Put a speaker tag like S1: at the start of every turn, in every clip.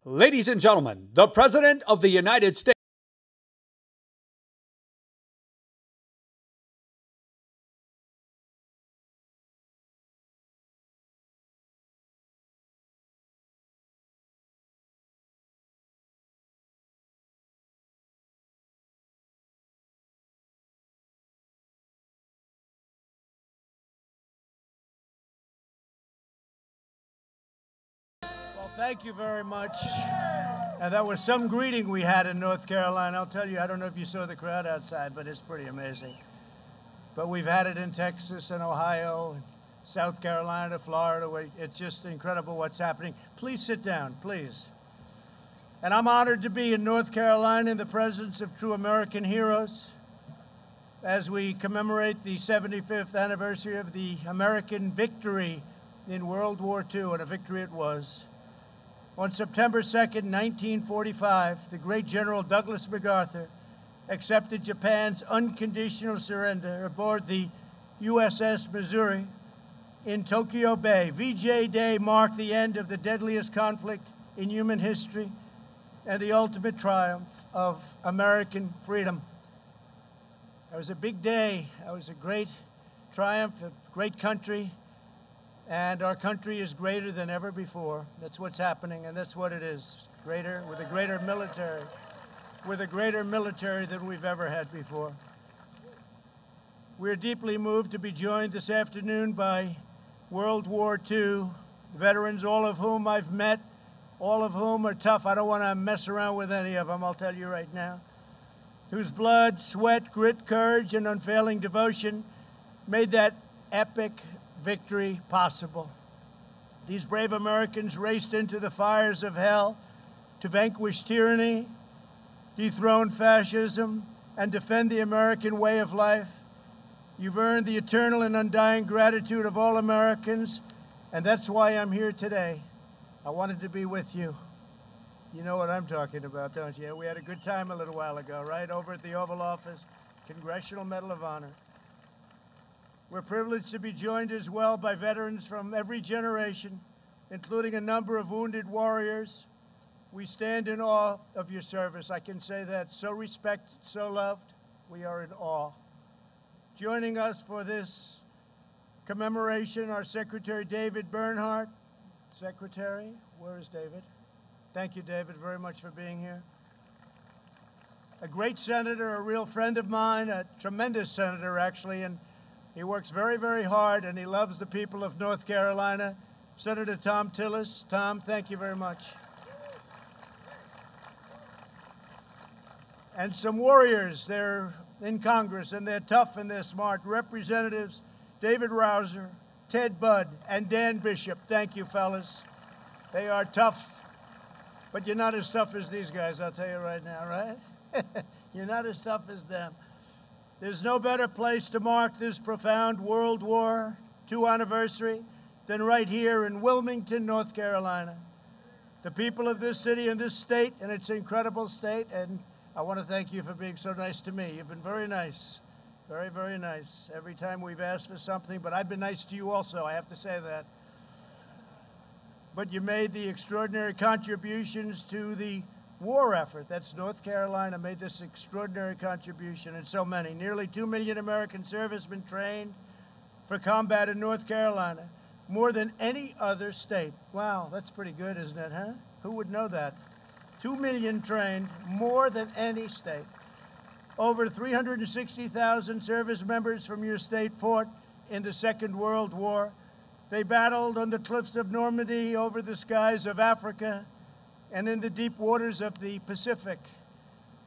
S1: Ladies and gentlemen, the President of the United States.
S2: Well, thank you very much. And that was some greeting we had in North Carolina. I'll tell you, I don't know if you saw the crowd outside, but it's pretty amazing. But we've had it in Texas and Ohio, South Carolina, Florida, where it's just incredible what's happening. Please sit down, please. And I'm honored to be in North Carolina in the presence of true American heroes as we commemorate the 75th anniversary of the American victory in World War II, and a victory it was. On September 2nd, 1945, the great General Douglas MacArthur accepted Japan's unconditional surrender aboard the USS Missouri in Tokyo Bay. VJ Day marked the end of the deadliest conflict in human history and the ultimate triumph of American freedom. It was a big day. It was a great triumph, a great country. And our country is greater than ever before. That's what's happening, and that's what it is. Greater, with a greater military. With a greater military than we've ever had before. We're deeply moved to be joined this afternoon by World War II veterans, all of whom I've met, all of whom are tough. I don't want to mess around with any of them, I'll tell you right now. Whose blood, sweat, grit, courage, and unfailing devotion made that epic victory possible. These brave Americans raced into the fires of hell to vanquish tyranny, dethrone fascism, and defend the American way of life. You've earned the eternal and undying gratitude of all Americans, and that's why I'm here today. I wanted to be with you. You know what I'm talking about, don't you? We had a good time a little while ago, right? Over at the Oval Office, Congressional Medal of Honor. We're privileged to be joined as well by veterans from every generation, including a number of wounded warriors. We stand in awe of your service. I can say that. So respected, so loved. We are in awe. Joining us for this commemoration, our Secretary David Bernhardt. Secretary, where is David? Thank you, David, very much for being here. A great senator, a real friend of mine, a tremendous senator, actually, and he works very, very hard, and he loves the people of North Carolina. Senator Thom Tillis. Tom, thank you very much. And some warriors, they're in Congress, and they're tough and they're smart. Representatives David Rouser, Ted Budd, and Dan Bishop. Thank you, fellas. They are tough, but you're not as tough as these guys, I'll tell you right now, right? You're not as tough as them. There's no better place to mark this profound World War II anniversary than right here in Wilmington, North Carolina. The people of this city and this state, and it's an incredible state, and I want to thank you for being so nice to me. You've been very nice, very, very nice. Every time we've asked for something, but I've been nice to you also, I have to say that. But you made the extraordinary contributions to the war effort. That's North Carolina made this extraordinary contribution, and so many. Nearly 2 million American servicemen trained for combat in North Carolina, more than any other state. Wow, that's pretty good, isn't it, huh? Who would know that? 2 million trained, more than any state. Over 360,000 service members from your state fought in the Second World War. They battled on the cliffs of Normandy, over the skies of Africa, and in the deep waters of the Pacific.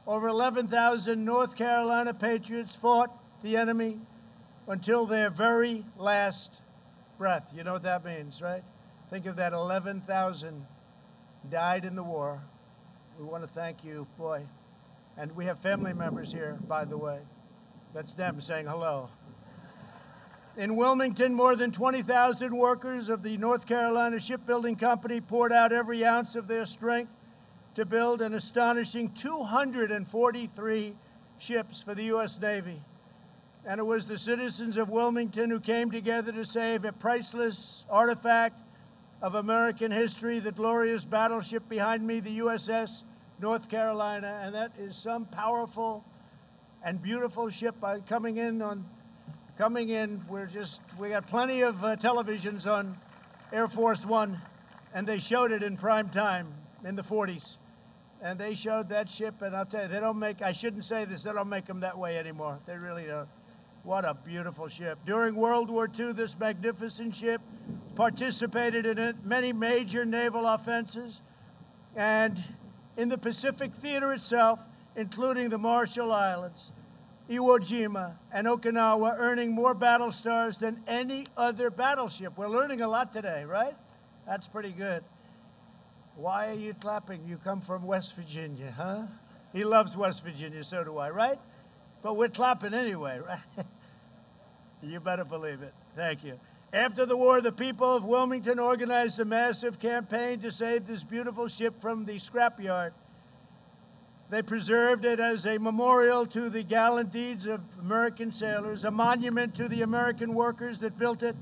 S2: Over 11,000 North Carolina patriots fought the enemy until their very last breath. You know what that means, right? Think of that, 11,000 died in the war. We want to thank you, boy. And we have family members here, by the way. That's them saying hello. In Wilmington, more than 20,000 workers of the North Carolina Shipbuilding Company poured out every ounce of their strength to build an astonishing 243 ships for the U.S. Navy. And it was the citizens of Wilmington who came together to save a priceless artifact of American history, the glorious battleship behind me, the USS North Carolina, and that is some powerful and beautiful ship coming in. We got plenty of televisions on Air Force One, and they showed it in prime time in the 40s. And they showed that ship, and I'll tell you, they don't make, I shouldn't say this, they don't make them that way anymore. They really don't. What a beautiful ship. During World War II, this magnificent ship participated in many major naval offenses, and in the Pacific theater itself, including the Marshall Islands, Iwo Jima, and Okinawa, earning more battle stars than any other battleship. We're learning a lot today, right? That's pretty good. Why are you clapping? You come from West Virginia, huh? He loves West Virginia, so do I, right? But we're clapping anyway, right? You better believe it. Thank you. After the war, the people of Wilmington organized a massive campaign to save this beautiful ship from the scrapyard. They preserved it as a memorial to the gallant deeds of American sailors, a monument to the American workers that built it,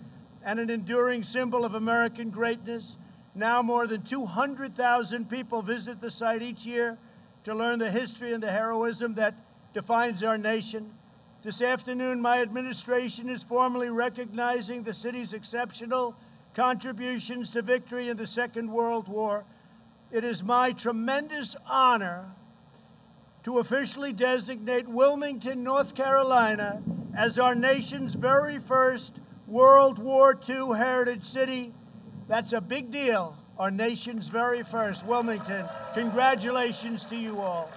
S2: and an enduring symbol of American greatness. Now more than 200,000 people visit the site each year to learn the history and the heroism that defines our nation. This afternoon, my administration is formally recognizing the city's exceptional contributions to victory in the Second World War. It is my tremendous honor to officially designate Wilmington, North Carolina, as our nation's very first World War II heritage city. That's a big deal. Our nation's very first. Wilmington, congratulations to you all.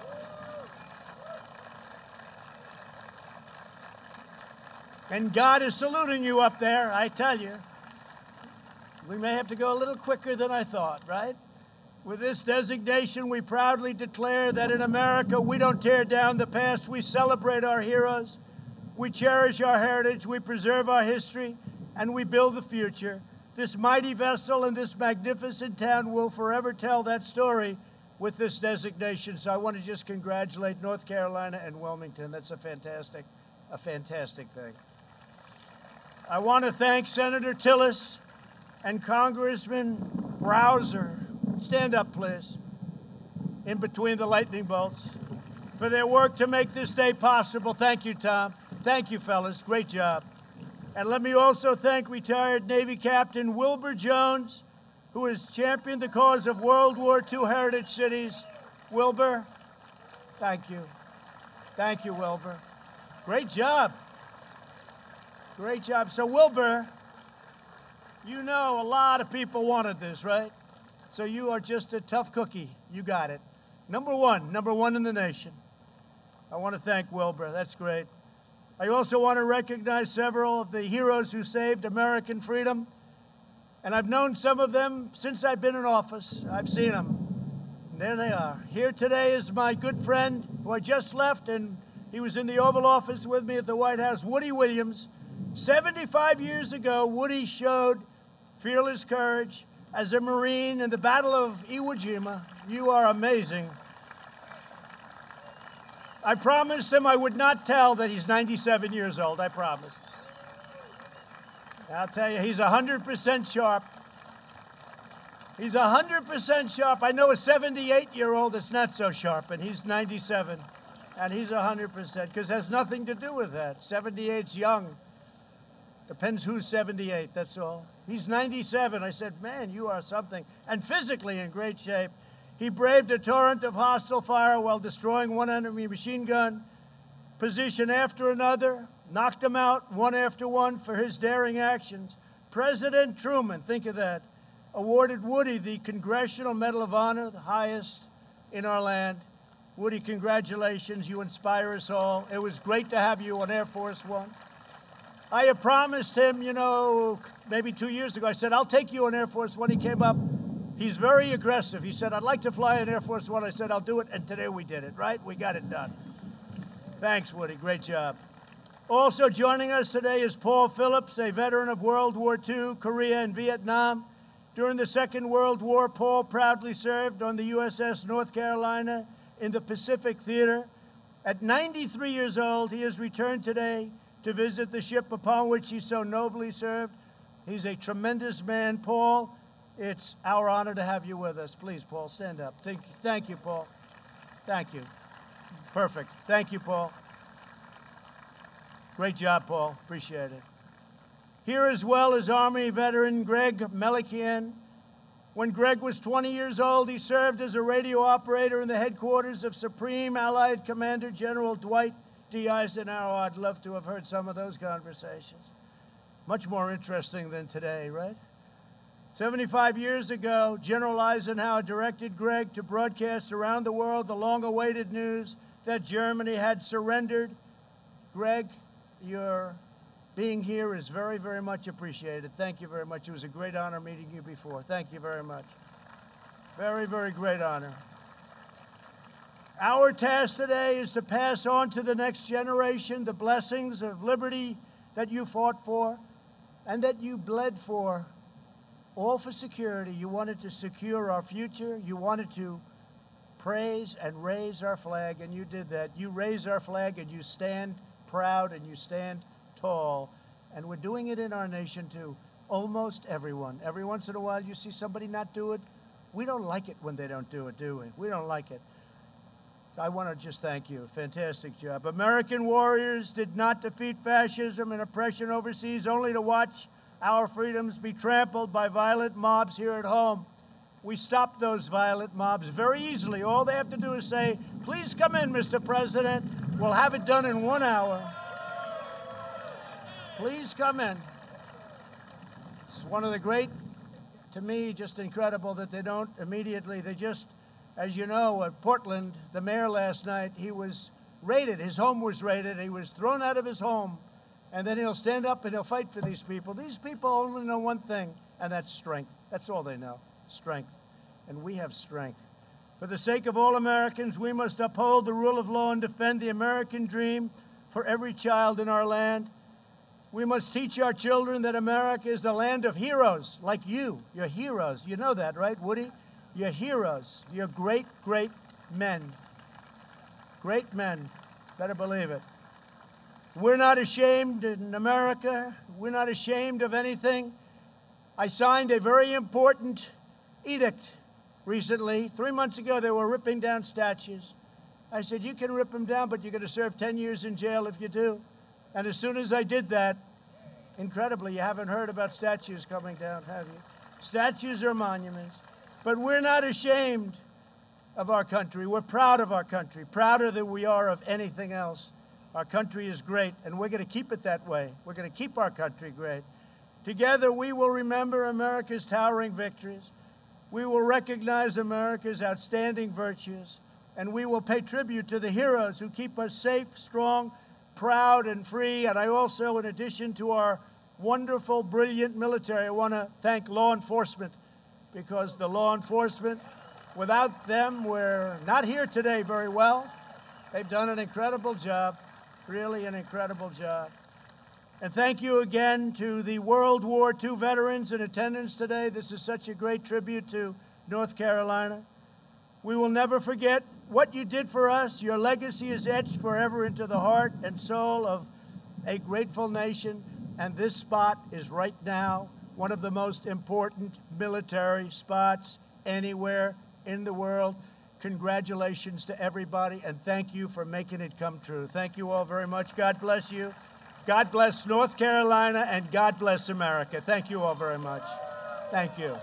S2: And God is saluting you up there, I tell you. We may have to go a little quicker than I thought, right? With this designation, we proudly declare that in America, we don't tear down the past, we celebrate our heroes, we cherish our heritage, we preserve our history, and we build the future. This mighty vessel and this magnificent town will forever tell that story with this designation. So I want to just congratulate North Carolina and Wilmington. That's a fantastic thing. I want to thank Senator Tillis and Congressman Browser, stand up please, in between the lightning bolts, for their work to make this day possible. Thank you, Tom. Thank you, fellas. Great job. And let me also thank retired Navy Captain Wilbur Jones, who has championed the cause of World War II heritage cities. Wilbur, thank you. Thank you, Wilbur. Great job. Great job. So, Wilbur, you know a lot of people wanted this, right? So you are just a tough cookie. You got it. Number one in the nation. I want to thank Wilbur. That's great. I also want to recognize several of the heroes who saved American freedom. And I've known some of them since I've been in office. I've seen them. And there they are. Here today is my good friend who I just left, and he was in the Oval Office with me at the White House, Woody Williams. 75 years ago, Woody showed fearless courage as a Marine in the Battle of Iwo Jima. You are amazing. I promised him I would not tell that he's 97 years old, I promise. I'll tell you, he's 100% sharp. He's 100% sharp. I know a 78-year-old that's not so sharp, and he's 97, and he's 100%, because it has nothing to do with that. 78's young. Depends who's 78, that's all. He's 97. I said, man, you are something. And physically in great shape. He braved a torrent of hostile fire while destroying one enemy machine gun position after another, knocked them out one after one for his daring actions. President Truman, think of that, awarded Woody the Congressional Medal of Honor, the highest in our land. Woody, congratulations. You inspire us all. It was great to have you on Air Force One. I had promised him, you know, maybe 2 years ago, I said, I'll take you on Air Force One. He came up. He's very aggressive. He said, I'd like to fly on Air Force One. I said, I'll do it. And today we did it, right? We got it done. Thanks, Woody. Great job. Also joining us today is Paul Phillips, a veteran of World War II, Korea, and Vietnam. During the Second World War, Paul proudly served on the USS North Carolina in the Pacific Theater. At 93 years old, he has returned today to visit the ship upon which he so nobly served. He's a tremendous man. Paul, It's our honor to have you with us. Please, Paul, stand up. Thank you, Paul. Thank you. Perfect. Thank you, Paul. Great job, Paul. Appreciate it. Here as well is Army veteran Greg Melikian. When Greg was 20 years old, he served as a radio operator in the headquarters of Supreme Allied Commander General Dwight D. Eisenhower. I'd love to have heard some of those conversations. Much more interesting than today, right? 75 years ago, General Eisenhower directed Greg to broadcast around the world the long-awaited news that Germany had surrendered. Greg, your being here is very, very much appreciated. Thank you very much. It was a great honor meeting you before. Thank you very much. Very, very great honor. Our task today is to pass on to the next generation the blessings of liberty that you fought for and that you bled for. All for security. You wanted to secure our future. You wanted to praise and raise our flag, and you did that. You raise our flag, and you stand proud, and you stand tall. And we're doing it in our nation, too. Almost everyone. Every once in a while, you see somebody not do it. We don't like it when they don't do it, do we? We don't like it. So I want to just thank you. Fantastic job. American warriors did not defeat fascism and oppression overseas only to watch our freedoms be trampled by violent mobs here at home. We stopped those violent mobs very easily. All they have to do is say, please come in, Mr. President. We'll have it done in 1 hour. Please come in. It's one of the great, to me, just incredible that they don't immediately, they just, as you know, at Portland, the mayor last night, he was raided. His home was raided. He was thrown out of his home. And then he'll stand up and he'll fight for these people. These people only know one thing, and that's strength. That's all they know, strength. And we have strength. For the sake of all Americans, we must uphold the rule of law and defend the American dream for every child in our land. We must teach our children that America is the land of heroes like you. You're heroes. You know that, right, Woody? You're heroes. You're great, great men. Great men. Better believe it. We're not ashamed in America. We're not ashamed of anything. I signed a very important edict recently. 3 months ago, they were ripping down statues. I said, you can rip them down, but you're going to serve 10 years in jail if you do. And as soon as I did that, incredibly, you haven't heard about statues coming down, have you? Statues are monuments. But we're not ashamed of our country. We're proud of our country, prouder than we are of anything else. Our country is great, and we're going to keep it that way. We're going to keep our country great. Together, we will remember America's towering victories. We will recognize America's outstanding virtues, and we will pay tribute to the heroes who keep us safe, strong, proud, and free. And I also, in addition to our wonderful, brilliant military, I want to thank law enforcement, because the law enforcement, without them, we're not here today very well. They've done an incredible job. Really an incredible job. And thank you again to the World War II veterans in attendance today. This is such a great tribute to North Carolina. We will never forget what you did for us. Your legacy is etched forever into the heart and soul of a grateful nation. And this spot is right now one of the most important military spots anywhere in the world. Congratulations to everybody, and thank you for making it come true. Thank you all very much. God bless you. God bless North Carolina, and God bless America. Thank you all very much. Thank you.